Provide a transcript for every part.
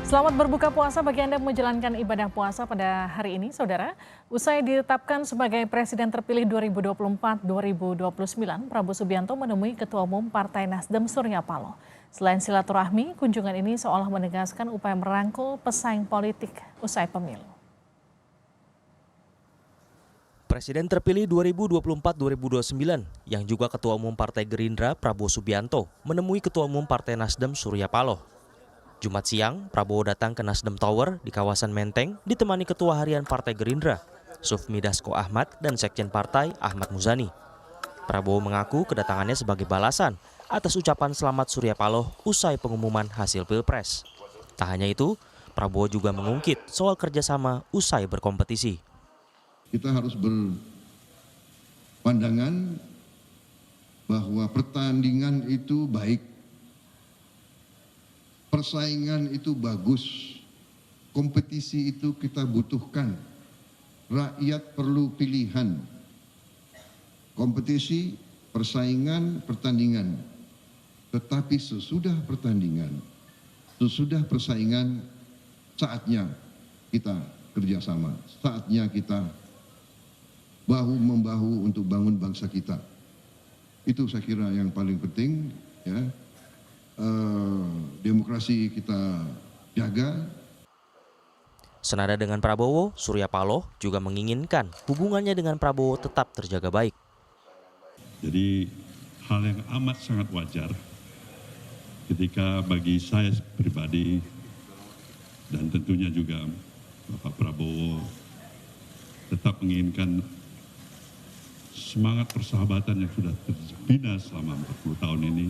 Selamat berbuka puasa bagi Anda yang menjalankan ibadah puasa pada hari ini, Saudara. Usai ditetapkan sebagai Presiden terpilih 2024-2029, Prabowo Subianto menemui Ketua Umum Partai Nasdem Surya Paloh. Selain silaturahmi, kunjungan ini seolah menegaskan upaya merangkul pesaing politik usai pemilu. Presiden terpilih 2024-2029 yang juga Ketua Umum Partai Gerindra Prabowo Subianto menemui Ketua Umum Partai Nasdem Surya Paloh. Jumat siang, Prabowo datang ke Nasdem Tower di kawasan Menteng ditemani Ketua Harian Partai Gerindra, Sufmi Dasko Ahmad dan Sekjen Partai Ahmad Muzani. Prabowo mengaku kedatangannya sebagai balasan atas ucapan selamat Surya Paloh usai pengumuman hasil Pilpres. Tak hanya itu, Prabowo juga mengungkit soal kerjasama usai berkompetisi. Kita harus berpandangan bahwa pertandingan itu baik. Persaingan itu bagus, kompetisi itu kita butuhkan, rakyat perlu pilihan, kompetisi, persaingan, pertandingan. Tetapi sesudah pertandingan, sesudah persaingan, saatnya kita kerjasama, saatnya kita bahu-membahu untuk bangun bangsa kita. Itu saya kira yang paling penting, ya. Demokrasi kita jaga. Senada dengan Prabowo, Surya Paloh juga menginginkan hubungannya dengan Prabowo tetap terjaga baik. Jadi hal yang amat sangat wajar ketika bagi saya pribadi dan tentunya juga Bapak Prabowo tetap menginginkan semangat persahabatan yang sudah terbina selama 40 tahun ini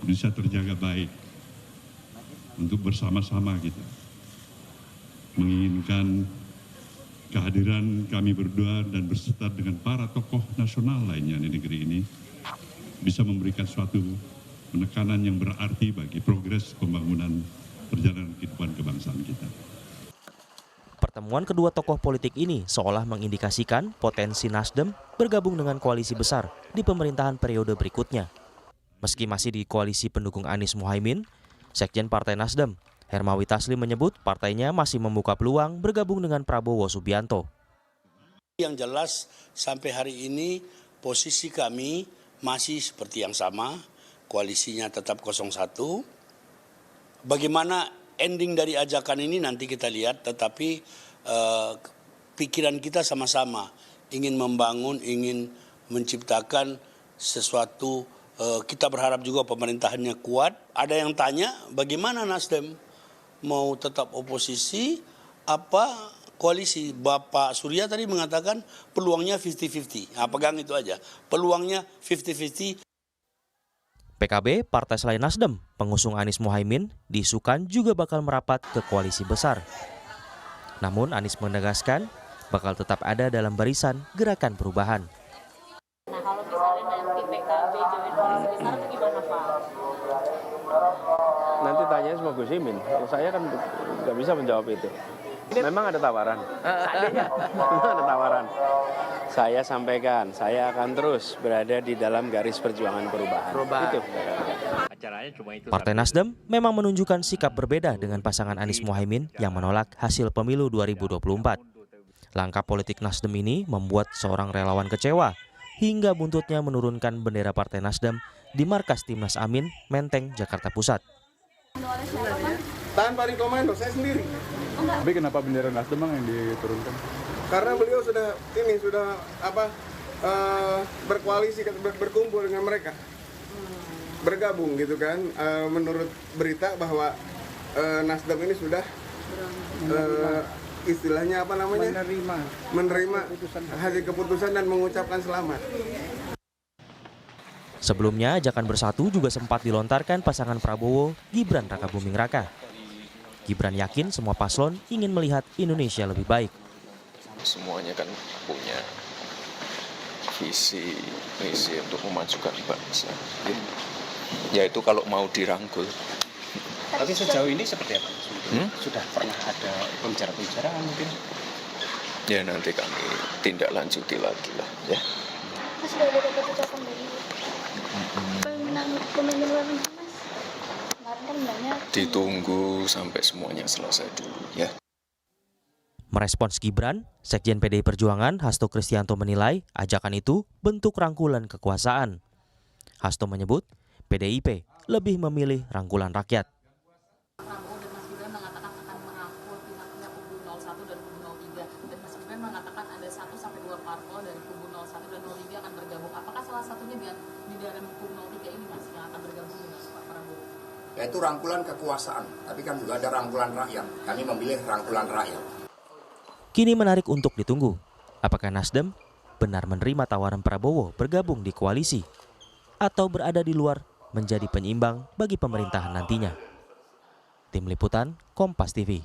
bisa terjaga baik untuk bersama-sama kita menginginkan kehadiran kami berdua dan berserta dengan para tokoh nasional lainnya di negeri ini bisa memberikan suatu penekanan yang berarti bagi progres pembangunan perjalanan kehidupan kebangsaan kita. Pertemuan kedua tokoh politik ini seolah mengindikasikan potensi Nasdem bergabung dengan koalisi besar di pemerintahan periode berikutnya. Meski masih di koalisi pendukung Anies Muhaimin, Sekjen Partai Nasdem, Hermawi Taslim menyebut partainya masih membuka peluang bergabung dengan Prabowo Subianto. Yang jelas sampai hari ini posisi kami masih seperti yang sama, koalisinya tetap 01. Bagaimana ending dari ajakan ini nanti kita lihat, tetapi pikiran kita sama-sama ingin membangun, ingin menciptakan sesuatu. Kita berharap juga pemerintahannya kuat. Ada yang tanya bagaimana Nasdem mau tetap oposisi apa koalisi. Bapak Surya tadi mengatakan peluangnya 50-50. Nah, pegang itu aja. Peluangnya 50-50. PKB, partai selain Nasdem, pengusung Anies Muhaimin, diisukan juga bakal merapat ke koalisi besar. Namun Anies menegaskan bakal tetap ada dalam barisan Gerakan Perubahan. Nah, kalau misalnya nanti PKB join koalisi besar itu gimana, Pak? Nanti tanya sama Gus Imin. Saya kan nggak bisa menjawab itu. Memang ada tawaran. Memang ada tawaran. Saya sampaikan, saya akan terus berada di dalam garis perjuangan perubahan. Itu. Partai Nasdem memang menunjukkan sikap berbeda dengan pasangan Anies Muhaimin yang menolak hasil pemilu 2024. Langkah politik Nasdem ini membuat seorang relawan kecewa hingga buntutnya menurunkan bendera Partai Nasdem di markas Timnas Amin, Menteng, Jakarta Pusat. Tanpa rekomendo, saya sendiri. Tapi kenapa bendera Nasdem yang diturunkan? Karena beliau sudah berkoalisi, berkumpul dengan mereka, bergabung gitu kan. Menurut berita bahwa Nasdem ini sudah istilahnya menerima hasil keputusan dan mengucapkan selamat. Sebelumnya, ajakan bersatu juga sempat dilontarkan pasangan Prabowo, Gibran Rakabuming Raka. Gibran yakin semua paslon ingin melihat Indonesia lebih baik. Semuanya kan punya visi, misi untuk memajukan bangsa. Ya itu kalau mau dirangkul. Tapi sejauh ini seperti apa? Sudah pernah ada pembicaraan mungkin? Ya nanti kami tindak lanjuti lagi lah ya. Sudah ada ucapan dari pemimpin luar negeri, Mas? kemarin kan bilangnya Ditunggu sampai semuanya selesai dulu ya. Merespons Gibran, Sekjen PDI Perjuangan Hasto Kristianto menilai ajakan itu bentuk rangkulan kekuasaan. Hasto menyebut PDIP lebih memilih rangkulan rakyat. Prabowo dan Mas Gibran mengatakan akan merangkul pihak-pihak kubu 01 dan kubu 03, dan Mas Gibran mengatakan ada 1-2 parpol dari kubu 01 dan 03 akan bergabung. Apakah salah satunya di dalam kubu 03 ini Mas yang akan bergabung dengan Pak Prabowo? Yaitu rangkulan kekuasaan, tapi kan juga ada rangkulan rakyat. Kami memilih rangkulan rakyat. Kini menarik untuk ditunggu, apakah Nasdem benar menerima tawaran Prabowo bergabung di koalisi atau berada di luar menjadi penyeimbang bagi pemerintahan nantinya. Tim Liputan, Kompas TV.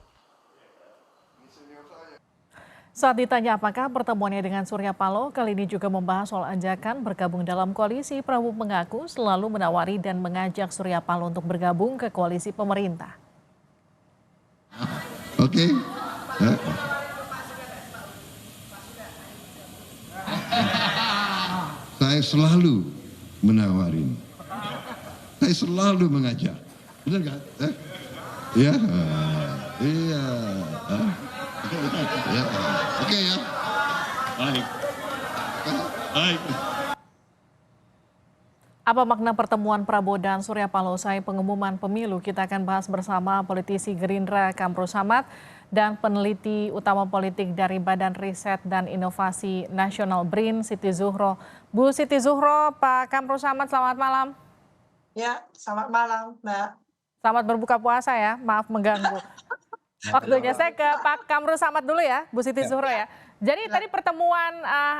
Saat ditanya apakah pertemuannya dengan Surya Paloh kali ini juga membahas soal ajakan bergabung dalam koalisi, Prabowo mengaku selalu menawari dan mengajak Surya Paloh untuk bergabung ke koalisi pemerintah. Oke. Saya selalu menawarin. Saya selalu mengajak. Benar nggak? Ya, iya. Ya. Oke ya. Baik. Baik. Apa makna pertemuan Prabowo dan Surya Paloh usai pengumuman pemilu? Kita akan bahas bersama politisi Gerindra Kamru Samad dan peneliti utama politik dari Badan Riset dan Inovasi Nasional BRIN, Siti Zuhro. Bu Siti Zuhro, Pak Kamru Samad, selamat malam. Ya, selamat malam, Mbak. Selamat berbuka puasa ya, maaf mengganggu. Waktunya saya ke Pak Kamru Samad dulu ya, Bu Siti Zuhro ya. Jadi tadi pertemuan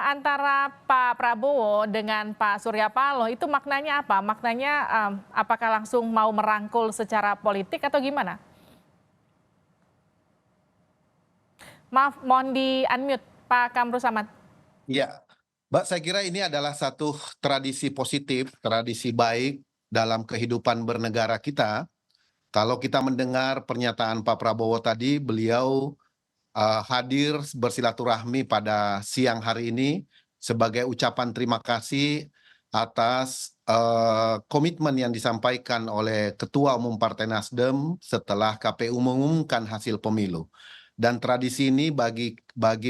antara Pak Prabowo dengan Pak Surya Paloh itu maknanya apa? Maknanya apakah langsung mau merangkul secara politik atau gimana? Maaf, mohon di-unmute Pak Kamru Samad. Ya, Mbak, saya kira ini adalah satu tradisi positif, tradisi baik dalam kehidupan bernegara kita. Kalau kita mendengar pernyataan Pak Prabowo tadi, beliau hadir bersilaturahmi pada siang hari ini sebagai ucapan terima kasih atas komitmen yang disampaikan oleh Ketua Umum Partai Nasdem setelah KPU mengumumkan hasil pemilu. Dan tradisi ini bagi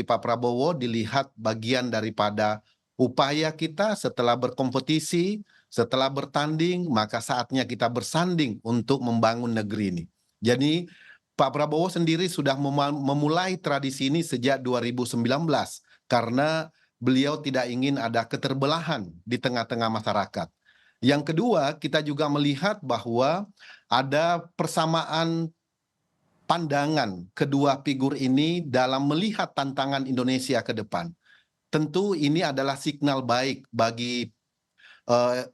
Pak Prabowo dilihat bagian daripada upaya kita setelah berkompetisi, setelah bertanding, maka saatnya kita bersanding untuk membangun negeri ini. Jadi Pak Prabowo sendiri sudah memulai tradisi ini sejak 2019 karena beliau tidak ingin ada keterbelahan di tengah-tengah masyarakat. Yang kedua, kita juga melihat bahwa ada persamaan pandangan kedua figur ini dalam melihat tantangan Indonesia ke depan. Tentu ini adalah signal baik bagi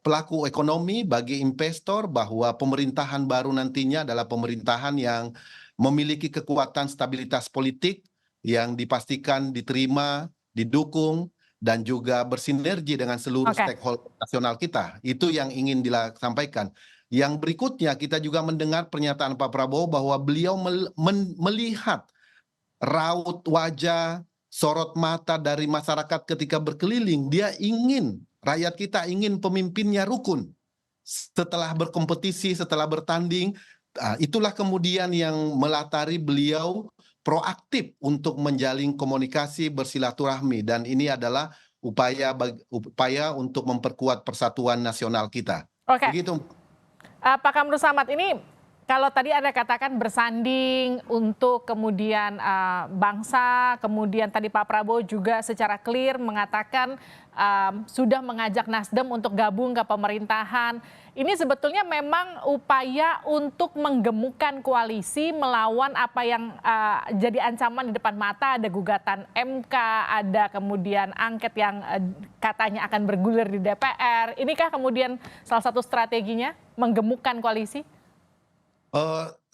pelaku ekonomi, bagi investor bahwa pemerintahan baru nantinya adalah pemerintahan yang memiliki kekuatan stabilitas politik yang dipastikan diterima, didukung, dan juga bersinergi dengan seluruh stakeholder nasional kita. Itu yang ingin disampaikan. Yang berikutnya kita juga mendengar pernyataan Pak Prabowo bahwa beliau melihat raut wajah, sorot mata dari masyarakat ketika berkeliling. Dia ingin, rakyat kita ingin pemimpinnya rukun. Setelah berkompetisi, setelah bertanding, itulah kemudian yang melatari beliau proaktif untuk menjalin komunikasi bersilaturahmi, dan ini adalah upaya untuk memperkuat persatuan nasional kita. Oke. Begitu. Pak Kamru Samad, ini kalau tadi Anda katakan bersanding untuk kemudian bangsa, kemudian tadi Pak Prabowo juga secara clear mengatakan sudah mengajak Nasdem untuk gabung ke pemerintahan. Ini sebetulnya memang upaya untuk menggemukkan koalisi melawan apa yang jadi ancaman di depan mata. Ada gugatan MK, ada kemudian angket yang katanya akan bergulir di DPR. Inikah kemudian salah satu strateginya menggemukkan koalisi?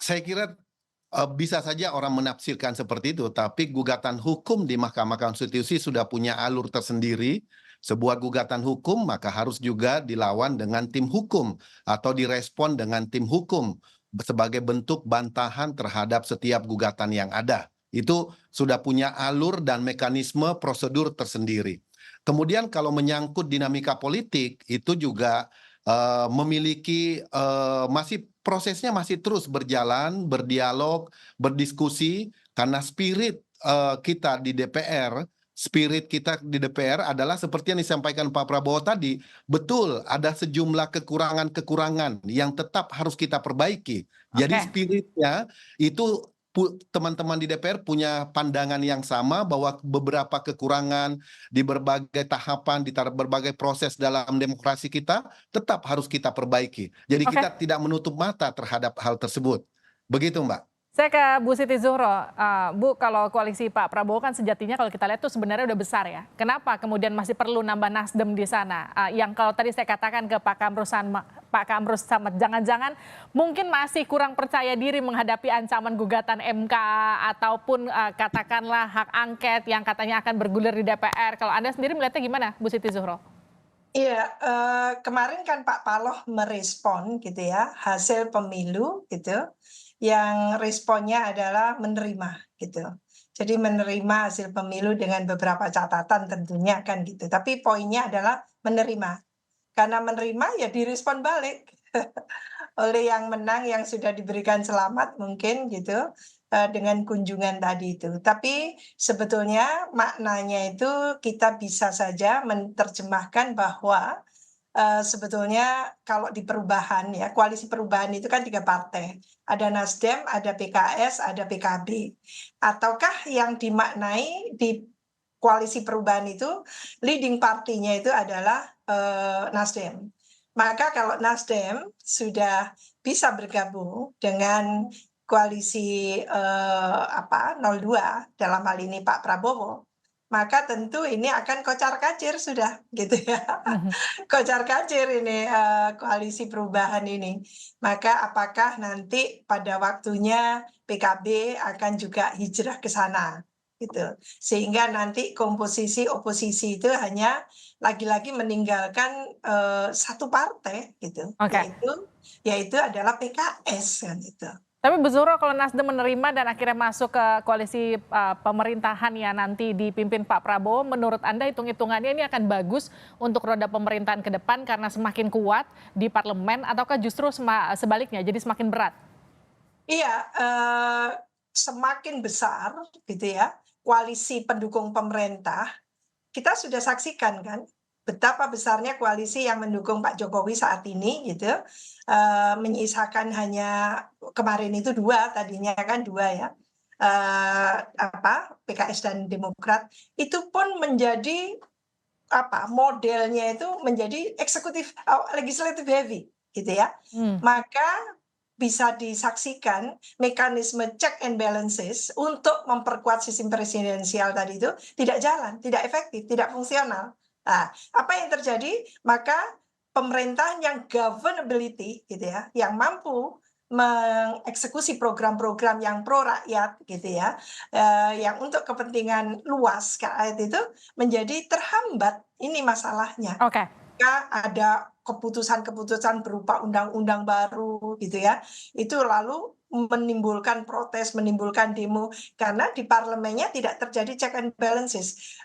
Saya kira bisa saja orang menafsirkan seperti itu, tapi gugatan hukum di Mahkamah Konstitusi sudah punya alur tersendiri. Sebuah gugatan hukum maka harus juga dilawan dengan tim hukum atau direspon dengan tim hukum sebagai bentuk bantahan terhadap setiap gugatan yang ada. Itu sudah punya alur dan mekanisme prosedur tersendiri. Kemudian kalau menyangkut dinamika politik, itu juga memiliki masih prosesnya masih terus berjalan, berdialog, berdiskusi karena kita di DPR, spirit kita di DPR adalah seperti yang disampaikan Pak Prabowo tadi, betul ada sejumlah kekurangan-kekurangan yang tetap harus kita perbaiki. Jadi spiritnya itu teman-teman di DPR punya pandangan yang sama bahwa beberapa kekurangan di berbagai tahapan, di berbagai proses dalam demokrasi kita tetap harus kita perbaiki. Jadi kita tidak menutup mata terhadap hal tersebut. Begitu, Mbak. Saya ke Bu Siti Zuhro. Bu, kalau koalisi Pak Prabowo kan sejatinya kalau kita lihat tuh sebenarnya udah besar ya. Kenapa kemudian masih perlu nambah Nasdem di sana? Yang kalau tadi saya katakan ke Pak Kamrus Samad, jangan-jangan mungkin masih kurang percaya diri menghadapi ancaman gugatan MK ataupun katakanlah hak angket yang katanya akan bergulir di DPR. Kalau Anda sendiri melihatnya gimana, Bu Siti Zuhro? Iya, kemarin kan Pak Paloh merespon gitu ya, hasil pemilu gitu, yang responnya adalah menerima gitu. Jadi menerima hasil pemilu dengan beberapa catatan tentunya kan gitu. Tapi poinnya adalah menerima. Karena menerima ya direspon balik oleh yang menang yang sudah diberikan selamat mungkin gitu dengan kunjungan tadi itu. Tapi sebetulnya maknanya itu kita bisa saja menerjemahkan bahwa sebetulnya kalau di perubahan ya, koalisi perubahan itu kan 3 partai. Ada Nasdem, ada PKS, ada PKB. Ataukah yang dimaknai di koalisi perubahan itu leading partinya itu adalah Nasdem. Maka kalau Nasdem sudah bisa bergabung dengan koalisi 02 dalam hal ini Pak Prabowo, maka tentu ini akan kocar-kacir sudah gitu ya. Kocar-kacir ini koalisi perubahan ini. Maka apakah nanti pada waktunya PKB akan juga hijrah ke sana gitu. Sehingga nanti komposisi oposisi itu hanya lagi-lagi meninggalkan satu partai gitu. Yaitu adalah PKS kan itu. Tapi Bu Zuhro, kalau Nasdem menerima dan akhirnya masuk ke koalisi pemerintahan yang nanti dipimpin Pak Prabowo, menurut Anda hitung-hitungannya ini akan bagus untuk roda pemerintahan ke depan karena semakin kuat di parlemen ataukah justru sebaliknya jadi semakin berat? Iya, semakin besar gitu ya koalisi pendukung pemerintah, kita sudah saksikan kan betapa besarnya koalisi yang mendukung Pak Jokowi saat ini gitu, menyisakan hanya kemarin itu 2, tadinya kan 2 ya, PKS dan Demokrat, itu pun menjadi modelnya itu menjadi legislative heavy gitu ya. Maka bisa disaksikan mekanisme check and balances untuk memperkuat sistem presidensial tadi itu tidak jalan, tidak efektif, tidak fungsional. Nah, apa yang terjadi? Maka pemerintahan yang governability gitu ya, yang mampu mengeksekusi program-program yang pro rakyat gitu ya, yang untuk kepentingan luas rakyat itu menjadi terhambat. Ini masalahnya. Ada keputusan-keputusan berupa undang-undang baru gitu ya, itu lalu menimbulkan protes, menimbulkan demo karena di parlemennya tidak terjadi check and balances.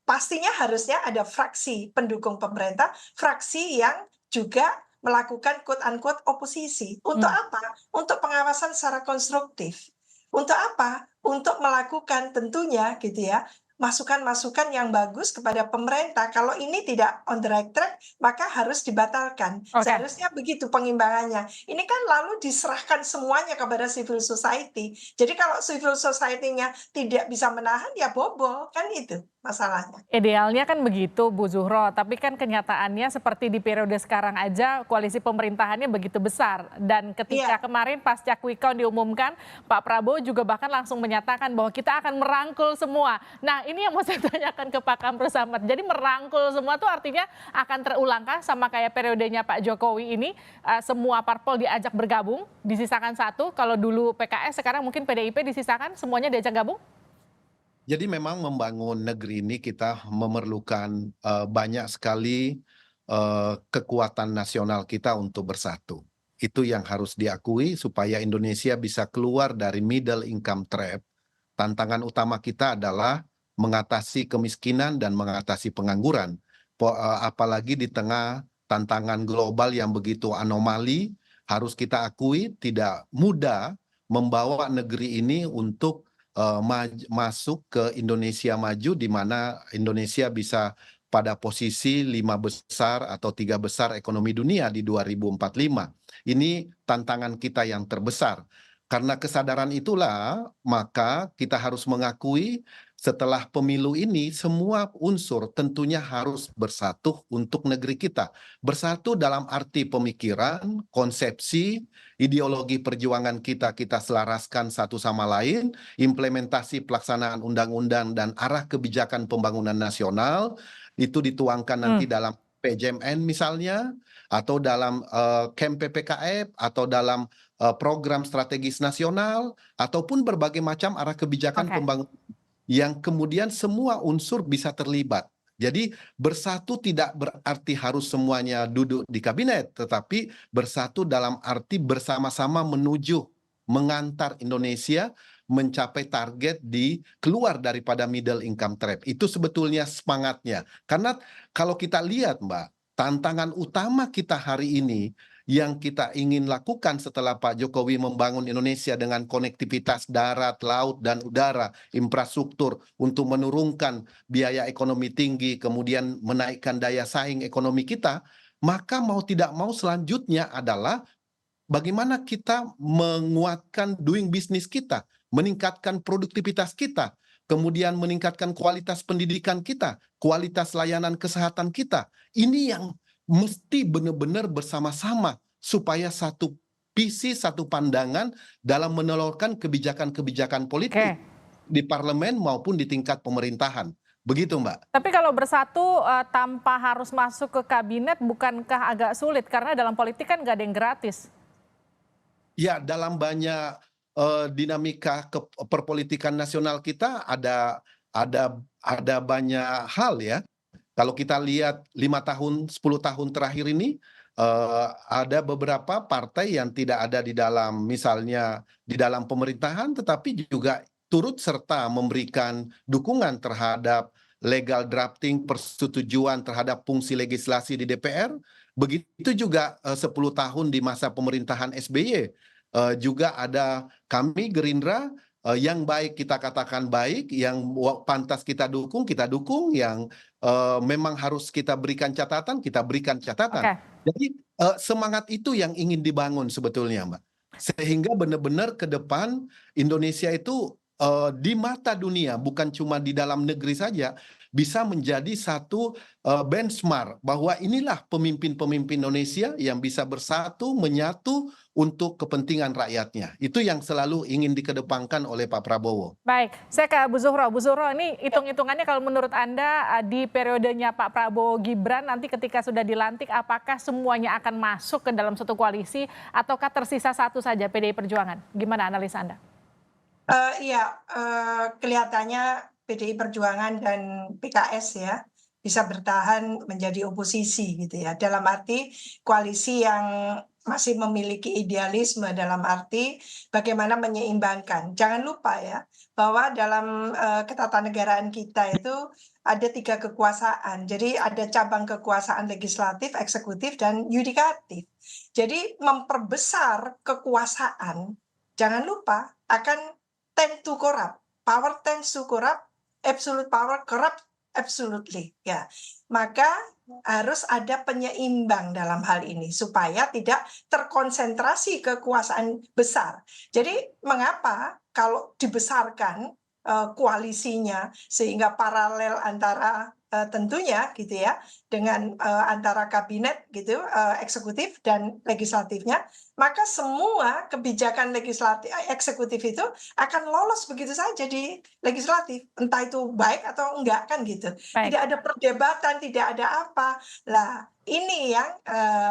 Pastinya harusnya ada fraksi pendukung pemerintah, fraksi yang juga melakukan quote-unquote oposisi. Untuk apa? Untuk pengawasan secara konstruktif. Untuk apa? Untuk melakukan tentunya gitu ya, masukan-masukan yang bagus kepada pemerintah. Kalau ini tidak on the right track, maka harus dibatalkan. Seharusnya begitu pengimbangannya. Ini kan lalu diserahkan semuanya kepada civil society. Jadi kalau civil society-nya tidak bisa menahan, ya bobol. Kan itu masalahnya. Idealnya kan begitu Bu Zuhro, tapi kan kenyataannya seperti di periode sekarang aja koalisi pemerintahannya begitu besar. Dan ketika kemarin pasca quick count diumumkan, Pak Prabowo juga bahkan langsung menyatakan bahwa kita akan merangkul semua. Nah ini yang mau saya tanyakan ke Pak Kamrus Samad. Jadi merangkul semua tuh artinya akan terulangkah sama kayak periodenya Pak Jokowi ini, semua parpol diajak bergabung, disisakan satu, kalau dulu PKS sekarang mungkin PDIP disisakan, semuanya diajak gabung? Jadi memang membangun negeri ini kita memerlukan banyak sekali kekuatan nasional kita untuk bersatu. Itu yang harus diakui supaya Indonesia bisa keluar dari middle income trap. Tantangan utama kita adalah mengatasi kemiskinan dan mengatasi pengangguran. Apalagi di tengah tantangan global yang begitu anomali, harus kita akui tidak mudah membawa negeri ini untuk masuk ke Indonesia maju, di mana Indonesia bisa pada posisi 5 besar atau 3 besar ekonomi dunia di 2045. Ini tantangan kita yang terbesar. Karena kesadaran itulah, maka kita harus mengakui setelah pemilu ini semua unsur tentunya harus bersatu untuk negeri kita. Bersatu dalam arti pemikiran, konsepsi, ideologi perjuangan kita selaraskan satu sama lain, implementasi pelaksanaan undang-undang dan arah kebijakan pembangunan nasional itu dituangkan nanti dalam PJMN misalnya, atau dalam KEM PPKF, atau dalam program strategis nasional, ataupun berbagai macam arah kebijakan pembangunan yang kemudian semua unsur bisa terlibat. Jadi bersatu tidak berarti harus semuanya duduk di kabinet, tetapi bersatu dalam arti bersama-sama menuju mengantar Indonesia mencapai target di keluar daripada middle income trap. Itu sebetulnya semangatnya. Karena kalau kita lihat, Mbak, tantangan utama kita hari ini yang kita ingin lakukan setelah Pak Jokowi membangun Indonesia dengan konektivitas darat, laut, dan udara, infrastruktur untuk menurunkan biaya ekonomi tinggi, kemudian menaikkan daya saing ekonomi kita, maka mau tidak mau selanjutnya adalah bagaimana kita menguatkan doing business kita, meningkatkan produktivitas kita, kemudian meningkatkan kualitas pendidikan kita, kualitas layanan kesehatan kita. Ini yang mesti benar-benar bersama-sama supaya satu visi, satu pandangan dalam menelurkan kebijakan-kebijakan politik di parlemen maupun di tingkat pemerintahan. Begitu, Mbak. Tapi kalau bersatu tanpa harus masuk ke kabinet, bukankah agak sulit? Karena dalam politik kan nggak ada yang gratis. Ya, dalam banyak dinamika perpolitikan nasional kita ada banyak hal ya. Kalau kita lihat 5 tahun, 10 tahun terakhir ini, ada beberapa partai yang tidak ada di dalam, misalnya di dalam pemerintahan, tetapi juga turut serta memberikan dukungan terhadap legal drafting, persetujuan terhadap fungsi legislasi di DPR. Begitu juga 10 tahun di masa pemerintahan SBY. Juga ada kami Gerindra yang baik kita katakan baik, yang pantas kita dukung, yang memang harus kita berikan catatan, kita berikan catatan. Jadi semangat itu yang ingin dibangun sebetulnya, Mbak. Sehingga benar-benar ke depan Indonesia itu di mata dunia, bukan cuma di dalam negeri saja, bisa menjadi satu benchmark bahwa inilah pemimpin-pemimpin Indonesia yang bisa bersatu, menyatu untuk kepentingan rakyatnya. Itu yang selalu ingin dikedepankan oleh Pak Prabowo. Baik, saya ke Bu Zuhro. Bu Zuhro, ini hitung-hitungannya kalau menurut Anda di periodenya Pak Prabowo Gibran nanti ketika sudah dilantik, apakah semuanya akan masuk ke dalam satu koalisi ataukah tersisa satu saja PDI Perjuangan? Gimana analisa Anda? Kelihatannya PDI Perjuangan dan PKS ya bisa bertahan menjadi oposisi gitu ya. Dalam arti koalisi yang masih memiliki idealisme, dalam arti bagaimana menyeimbangkan. Jangan lupa ya bahwa dalam ketatanegaraan kita itu ada 3 kekuasaan. Jadi ada cabang kekuasaan legislatif, eksekutif, dan yudikatif. Jadi memperbesar kekuasaan, jangan lupa akan tend to corrupt. Power tends to corrupt, absolute power corrupt absolutely. Ya, maka harus ada penyeimbang dalam hal ini supaya tidak terkonsentrasi kekuasaan besar. Jadi mengapa kalau dibesarkan koalisinya sehingga paralel antara tentunya gitu ya dengan antara kabinet gitu eksekutif dan legislatifnya, maka semua kebijakan legislatif eksekutif itu akan lolos begitu saja di legislatif, entah itu baik atau enggak kan gitu. Tidak ada perdebatan, tidak ada apa. Lah ini yang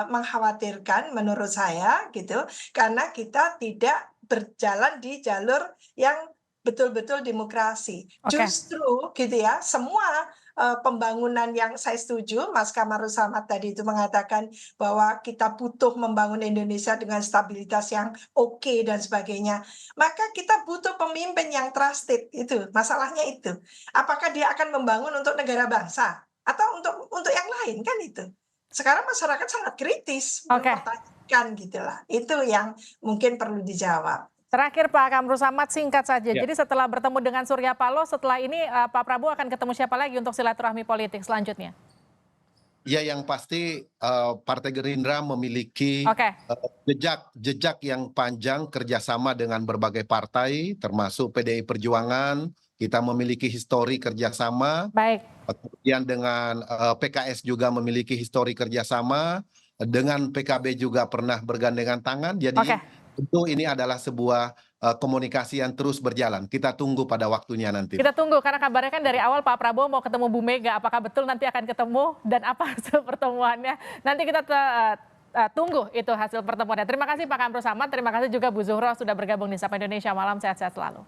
mengkhawatirkan menurut saya gitu, karena kita tidak berjalan di jalur yang betul-betul demokrasi. Justru gitu ya, semua pembangunan yang saya setuju, Mas Kamarul Samad tadi itu mengatakan bahwa kita butuh membangun Indonesia dengan stabilitas yang oke dan sebagainya. Maka kita butuh pemimpin yang trusted, itu masalahnya itu. Apakah dia akan membangun untuk negara bangsa atau untuk yang lain kan itu. sekarang masyarakat sangat kritis mempertanyakan gitulah. Itu yang mungkin perlu dijawab. Terakhir Pak Kamru Samad, singkat saja. Jadi setelah bertemu dengan Surya Paloh, setelah ini Pak Prabowo akan ketemu siapa lagi untuk silaturahmi politik selanjutnya? Ya, yang pasti Partai Gerindra memiliki jejak yang panjang kerjasama dengan berbagai partai, termasuk PDI Perjuangan. Kita memiliki histori kerjasama. Baik. Kemudian dengan PKS juga memiliki histori kerjasama. Dengan PKB juga pernah bergandengan tangan. Jadi tentu ini adalah sebuah komunikasi yang terus berjalan. Kita tunggu pada waktunya nanti. Kita tunggu, karena kabarnya kan dari awal Pak Prabowo mau ketemu Bu Mega. Apakah betul nanti akan ketemu dan apa hasil pertemuannya? Nanti kita tunggu itu hasil pertemuannya. Terima kasih Pak Kamru Samad, terima kasih juga Bu Zuhro sudah bergabung di Sapa Indonesia Malam. Sehat-sehat selalu.